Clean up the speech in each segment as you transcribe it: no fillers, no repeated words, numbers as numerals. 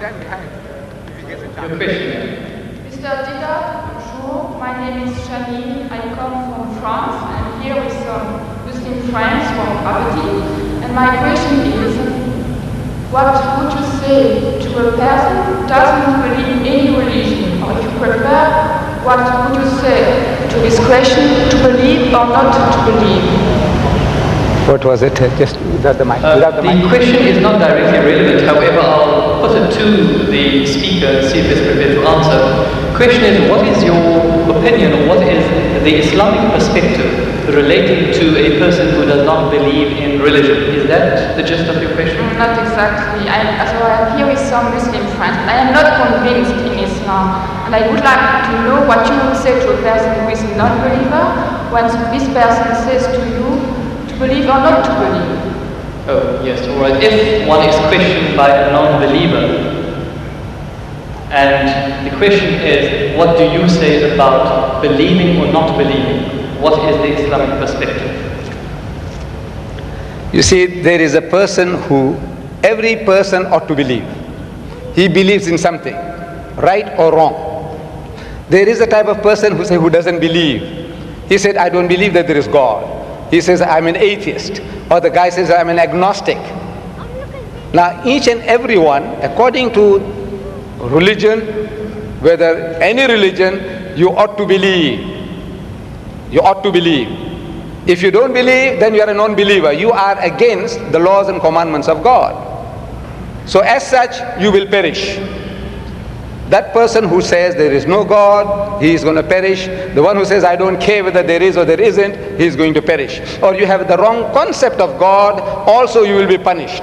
stand behind if he gets a chance. Your question. Mr. Deedat, bonjour. My name is Janine. I come from France. I'm here with some Muslim friends from Aberdeen. And my question is, what would you say to a person who doesn't believe in any religion? Or if you prefer, what would you say to his question, to believe or not to believe? What was it? Just without the mic. The question is not directly relevant. However, I'll put it to the speaker and see if he's prepared to answer. The question is, what is your opinion, or what is the Islamic perspective relating to a person who does not believe in religion? Is that the gist of your question? Not exactly. I'm here with some Muslim friends. I am not convinced in Islam. And I would like to know what you would say to a person who is a non-believer when this person says to you, to believe or not to believe. Oh, yes, all right. If one is questioned by a non-believer, and the question is, what do you say about believing or not believing? What is the Islamic perspective? You see, there is a person who every person ought to believe. He believes in something, right or wrong. There is a type of person who doesn't believe. He said, I don't believe that there is God. He says, I'm an atheist. Or the guy says, I'm an agnostic. Now, each and every one, according to religion, whether any religion, you ought to believe. You ought to believe. If you don't believe, then you are a non-believer. You are against the laws and commandments of God. So as such, you will perish. That person who says there is no God, he is going to perish. The one who says I don't care whether there is or there isn't, he is going to perish. Or you have the wrong concept of God, also you will be punished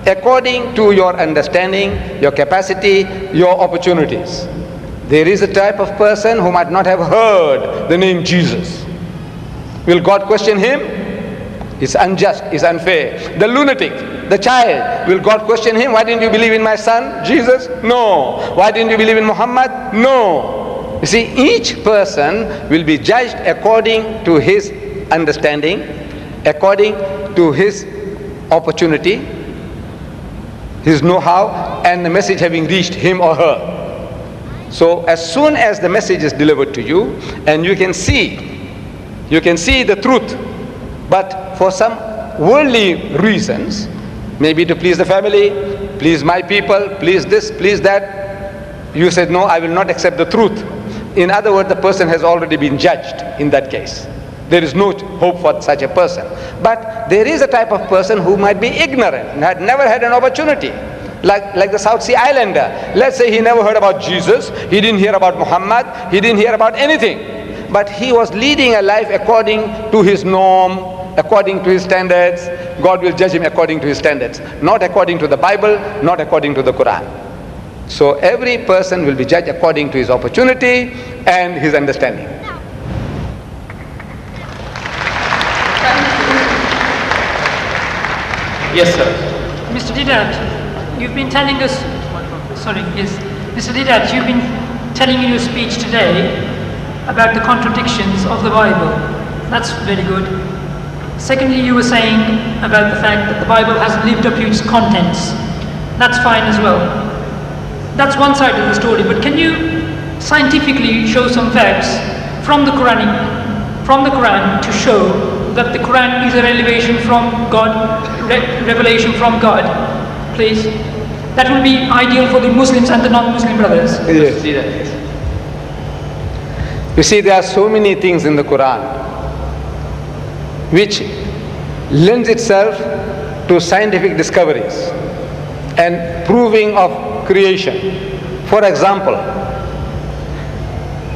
according to your understanding, your capacity, your opportunities. There is a type of person who might not have heard the name Jesus. Will God question him? It's unjust, it's unfair. The lunatic, the child, will God question him? Why didn't you believe in my son, Jesus? No. Why didn't you believe in Muhammad? No. You see, each person will be judged according to his understanding, according to his opportunity, his know-how, and the message having reached him or her. So as soon as the message is delivered to you, and you can see the truth, but for some worldly reasons, maybe to please the family, please my people, please this, please that, you said, no, I will not accept the truth. In other words, the person has already been judged in that case. There is no hope for such a person. But there is a type of person who might be ignorant and had never had an opportunity. Like the South Sea Islander. Let's say he never heard about Jesus, he didn't hear about Muhammad, he didn't hear about anything. But he was leading a life according to his norm, according to his standards. God will judge him according to his standards, not according to the Bible, not according to the Quran. So every person will be judged according to his opportunity and his understanding. Yes, sir. Mr. Deedat, you've been telling us, Mr. Deedat, you've been telling in your speech today about the contradictions of the Bible. That's very good. Secondly, you were saying about the fact that the Bible hasn't lived up to its contents. That's fine as well. That's one side of the story, but can you scientifically show some facts from the Quran to show that the Quran is a revelation from God, please? That will be ideal for the Muslims and the non-Muslim brothers. Yes. You see, there are so many things in the Quran which lends itself to scientific discoveries and proving of creation. For example,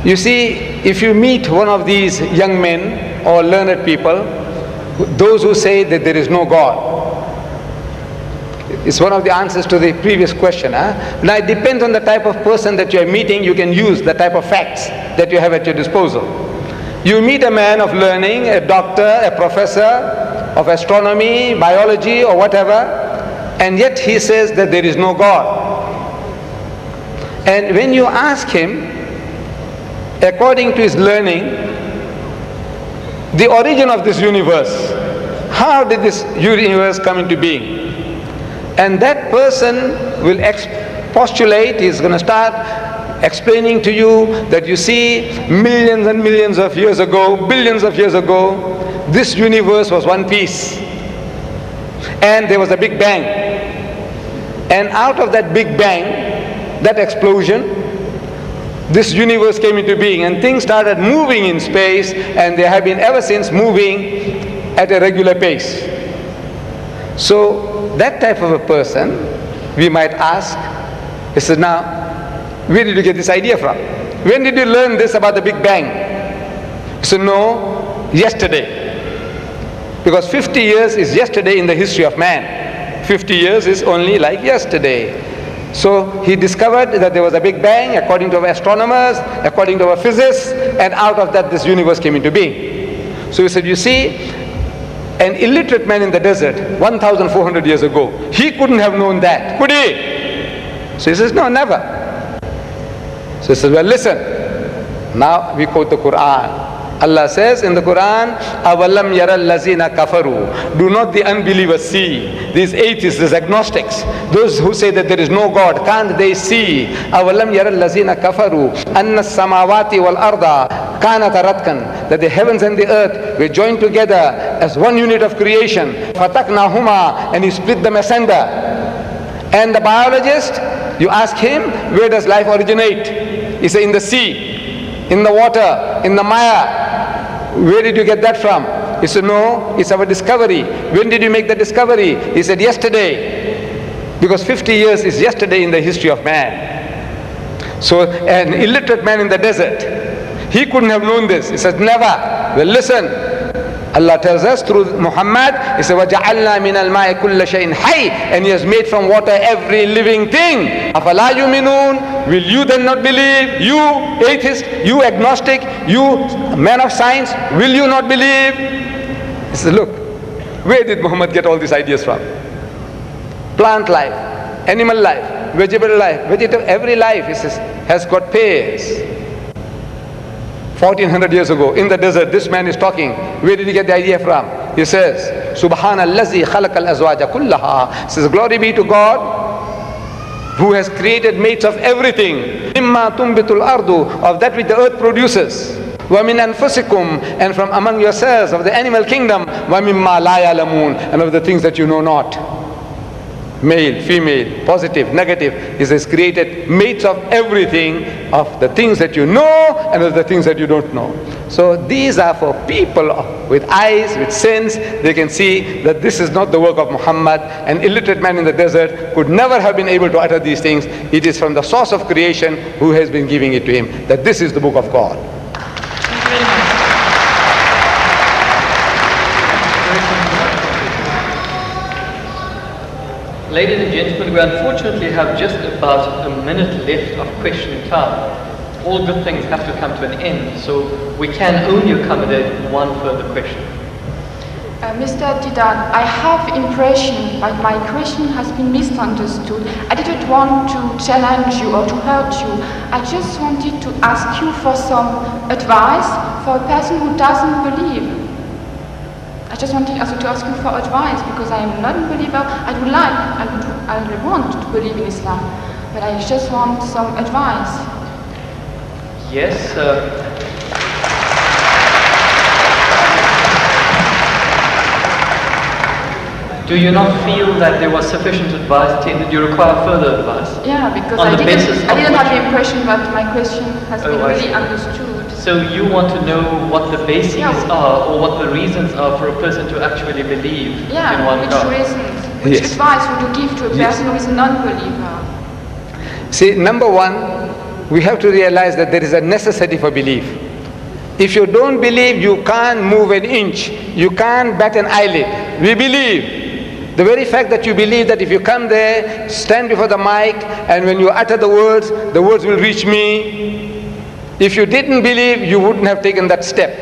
you see, if you meet one of these young men or learned people, those who say that there is no God, it's one of the answers to the previous question. Now it depends on the type of person that you are meeting. You can use the type of facts that you have at your disposal. You meet a man of learning, a doctor, a professor of astronomy, biology or whatever, and yet he says that there is no God. And when you ask him, according to his learning, the origin of this universe, how did this universe come into being? And that person will postulate, he's going to start explaining to you that you see millions and millions of years ago, billions of years ago, this universe was one piece. And there was a big bang. And out of that big bang, that explosion, this universe came into being and things started moving in space, and they have been ever since moving at a regular pace. So that type of a person, we might ask, he says, now, where did you get this idea from? When did you learn this about the Big Bang? He said, no, yesterday. Because 50 years is yesterday in the history of man. 50 years is only like yesterday. So he discovered that there was a Big Bang according to our astronomers, according to our physicists, and out of that this universe came into being. So he said, you see, an illiterate man in the desert 1,400 years ago, he couldn't have known that, could he? So he says, no, never. So he says, well, listen, now we quote the Quran. Allah says in the Quran, أَوَلَمْ يَرَ الَّذِينَ كَفَرُوا. Do not the unbelievers see? These atheists, these agnostics, those who say that there is no God, can't they see? أَوَلَمْ يَرَ الَّذِينَ كَفَرُوا أَنَّ السَّمَاوَاتِ وَالْأَرْضَ كَانَتَ رَتْقًا. That the heavens and the earth were joined together as one unit of creation. فَتَقْنَاهُمَا. And he split them asunder. And the biologist, you ask him, where does life originate? He says, in the sea, in the water, in the mire. Where did you get that from? He said, no, it's our discovery. When did you make the discovery? He said, yesterday. Because 50 years is yesterday in the history of man. So an illiterate man in the desert, he couldn't have known this. He said, never. Well, listen. Allah tells us through Muhammad, he said, وَجَعَلْنَا مِنَ الْمَاءِ كُلَّ شَيْءٍ حَيٍّ. And he has made from water every living thing. أَفَلَا يُؤْمِنُونَ. Will you then not believe? You atheist, you agnostic, you man of science, will you not believe? He says, look, where did Muhammad get all these ideas from? Plant life, animal life, vegetable life, every life, he says, has got pairs. 1400 years ago in the desert, this man is talking. Where did he get the idea from? He says, Subhanallazi khalaqal azwaja kullaha. Says, glory be to God who has created mates of everything. Mimma tumbitul ardu, of that which the earth produces. Wa min anfusikum, and from among yourselves, of the animal kingdom. Wa mimma la ya'lamun, and of the things that you know not. Male, female, positive, negative. He says, created mates of everything, of the things that you know and of the things that you don't know. So these are for people with eyes, with sense. They can see that this is not the work of Muhammad. An illiterate man in the desert could never have been able to utter these things. It is from the source of creation who has been giving it to him, that this is the book of God. Ladies and gentlemen, we unfortunately have just about a minute left of questioning time. All good things have to come to an end, so we can only accommodate one further question. Mr. Deedat, I have impression that my question has been misunderstood. I didn't want to challenge you or to hurt you. I just wanted to ask you for some advice for a person who doesn't believe. I just wanted also to ask you for advice, because I am not a believer. I would want to believe in Islam, but I just want some advice. Yes, do you not feel that there was sufficient advice? Did you require further advice? Yeah, because I didn't have the impression that my question has been really understood. So you want to know what the bases are, or what the reasons are for a person to actually believe in one God? Which reasons? Which advice would you give to a person who is a non-believer? See, number one, we have to realize that there is a necessity for belief. If you don't believe, you can't move an inch. You can't bat an eyelid. We believe. The very fact that you believe that if you come there, stand before the mic, and when you utter the words will reach me. If you didn't believe, you wouldn't have taken that step.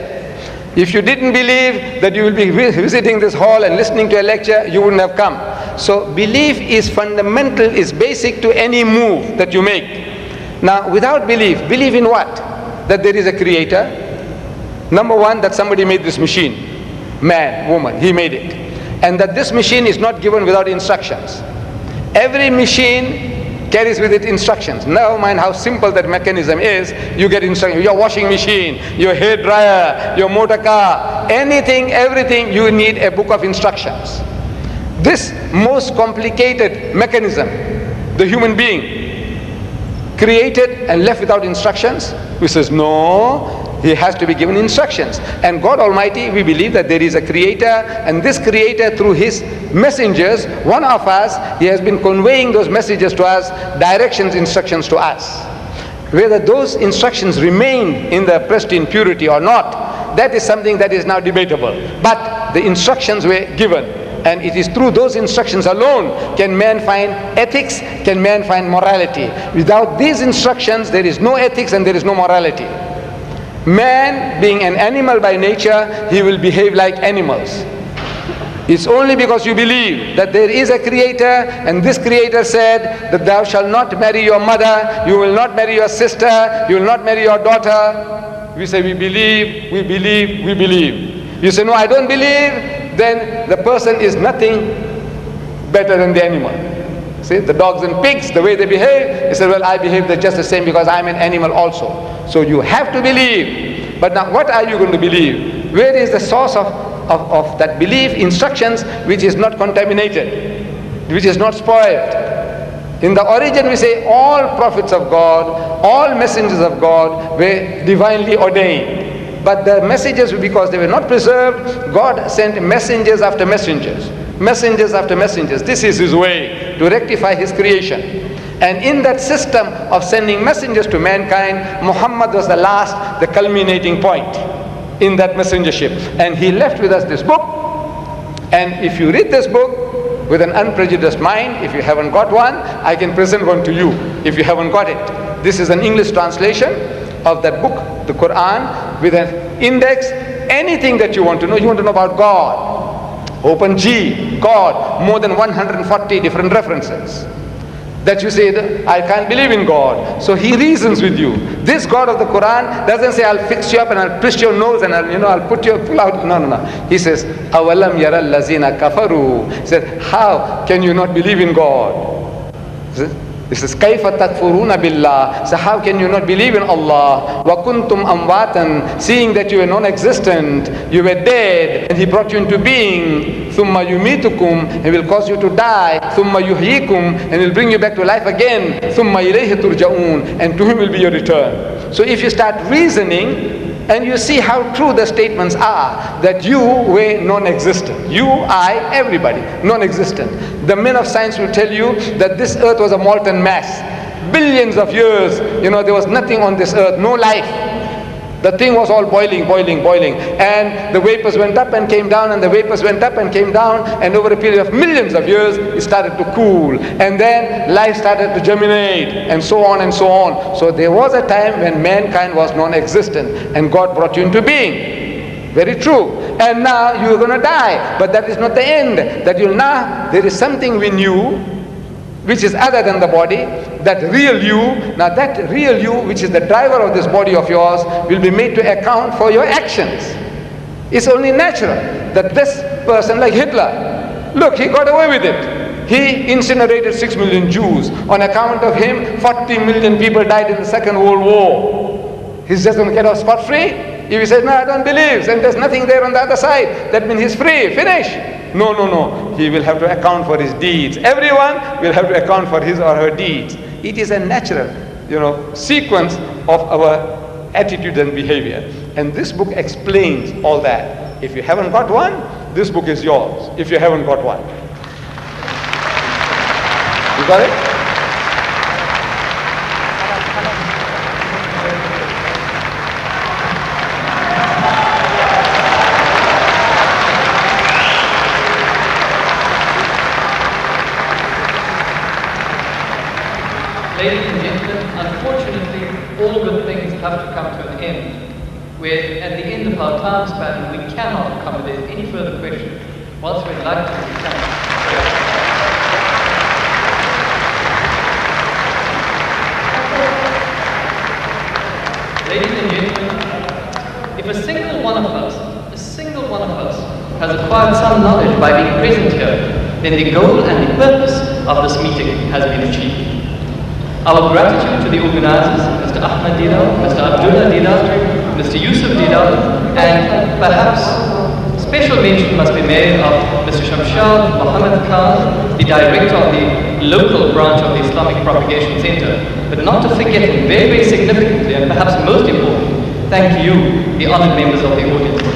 If you didn't believe that you will be visiting this hall and listening to a lecture, you wouldn't have come. So belief is fundamental, is basic to any move that you make. Now, without belief in what? That there is a creator. Number one, that somebody made this machine. Man, woman, he made it. And that this machine is not given without instructions. Every machine carries with it instructions. Never mind how simple that mechanism is, you get instructions. Your washing machine, your hair dryer, your motor car, anything, everything, you need a book of instructions. This most complicated mechanism, the human being, created and left without instructions? Who says no, he has to be given instructions. And God Almighty, we believe that there is a creator, and this creator through his messengers, one of us, he has been conveying those messages to us, directions, instructions to us. Whether those instructions remain in the pristine purity or not, that is something that is now debatable. But the instructions were given, and it is through those instructions alone can man find ethics, can man find morality. Without these instructions, there is no ethics and there is no morality. Man, being an animal by nature, he will behave like animals. It's only because you believe that there is a creator, and this creator said that thou shalt not marry your mother, you will not marry your sister, you will not marry your daughter. We say we believe, we believe, we believe. You say no, I don't believe, then the person is nothing better than the animal. See, the dogs and pigs, the way they behave, he said, well, I behave just the same because I'm an animal also. So you have to believe. But now what are you going to believe? Where is the source of that belief? Instructions which is not contaminated, which is not spoiled. In the origin we say all prophets of God, all messengers of God were divinely ordained. But the messages, because they were not preserved, God sent messengers after messengers. Messengers after messengers. This is his way to rectify his creation. And in that system of sending messengers to mankind, Muhammad was the last, the culminating point in that messengership. And he left with us this book. And if you read this book with an unprejudiced mind, if you haven't got one, I can present one to you if you haven't got it. This is an English translation of that book, the Quran, with an index. Anything that you want to know about God. Open G, God, more than 140 different references. That you say, I can't believe in God. So he reasons with you. This God of the Quran doesn't say, I'll fix you up and I'll twist your nose and I'll put you pull out. No. He says, Awalam yara allazina kafaru. He said, how can you not believe in God? He says, Kaifa takfuruna billah. So how can you not believe in Allah? Wa kuntum amwatan. Seeing that you were non-existent, you were dead, and He brought you into being. Thumma yumitukum. He will cause you to die. Thumma yuhyikum. And He'll bring you back to life again. Thumma ilayhi turja'un. And to Him will be your return. So if you start reasoning, and you see how true the statements are, that you were non-existent. You, I, everybody, non-existent. The men of science will tell you that this earth was a molten mass. Billions of years, there was nothing on this earth, no life. The thing was all boiling. And the vapors went up and came down, and the vapors went up and came down, and over a period of millions of years, it started to cool. And then life started to germinate, and so on and so on. So there was a time when mankind was non-existent, and God brought you into being. Very true. And now you're going to die. But that is not the end. There is something we knew, which is other than the body, that real you. Now that real you, which is the driver of this body of yours, will be made to account for your actions. It's only natural that this person, like Hitler, look, he got away with it. He incinerated 6 million Jews. On account of him, 40 million people died in the Second World War. He's just going to get off scot-free? If he says, no, I don't believe, and there's nothing there on the other side, that means he's free, finish. No. He will have to account for his deeds. Everyone will have to account for his or her deeds. It is a natural, sequence of our attitude and behavior. And this book explains all that. If you haven't got one, this book is yours. If you haven't got one. You got it? Ladies and gentlemen, unfortunately, all good things have to come to an end. We're at the end of our time span and we cannot accommodate any further questions. Whilst we'd like to become... Ladies and gentlemen, if a single one of us has acquired some knowledge by being present here, then the goal and the purpose of this meeting has been achieved. Our gratitude to the organizers, Mr. Ahmed Deedat, Mr. Abdullah Deedat, Mr. Yusuf Deedat, and perhaps special mention must be made of Mr. Shamshad Mohammed Khan, the director of the local branch of the Islamic Propagation Center. But not to forget, and very, very significantly, and perhaps most important, thank you, the honored members of the audience.